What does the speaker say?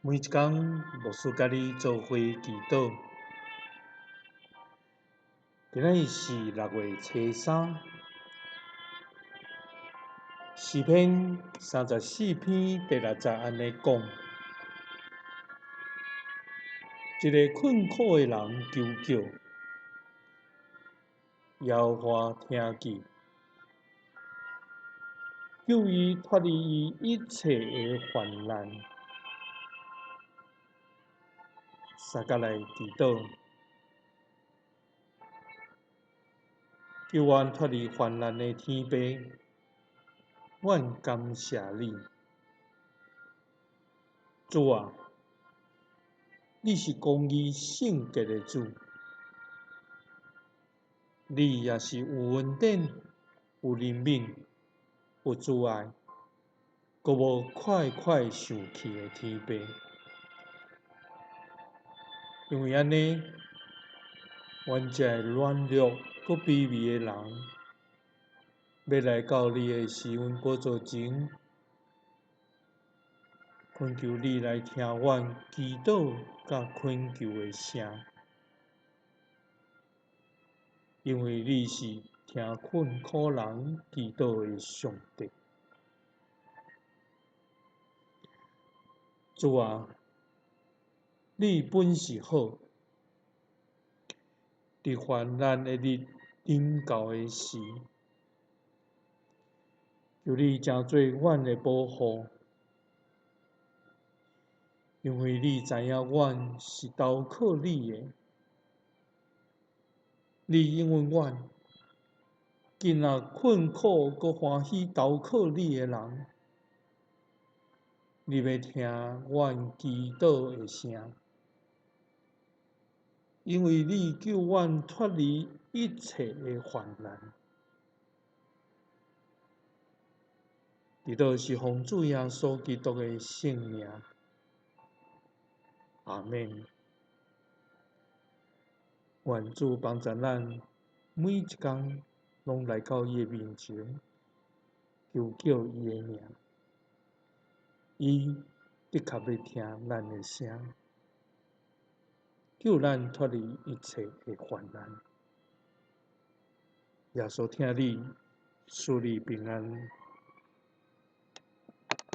每一天，牧师甲你做伙祈祷。今日是6月初3，诗篇34篇第60安尼讲：一个困苦的人求救，耶和华听见，救伊脱离伊一切的患难。三甲来祈祷，求阮脱离患难的天父，阮感谢你。主啊，你是公义圣洁的主，你也是有恩典、有怜悯、有慈爱，阁无快快生气的天父。因为安尼，阮这软弱阁卑微的人，要来到你的施恩宝座前，恳求你来听阮祈祷甲恳求的声，因为你是听困苦人祈祷的上帝。主啊，你本是好，伫患难的日临到的时，求你成做阮的保护，因为你知影阮是投靠你的。你应允阮，今仔困苦阁欢喜投靠你的人，你要听阮祈祷的声，因为你救阮脱离一切的患难。祈祷是奉主耶稣基督的圣名，阿们。愿主帮助咱每一天拢来到伊的面前，求叫伊的名，伊的确要听咱的声，救咱脱离一切的患难。耶稣听你，赐你平安。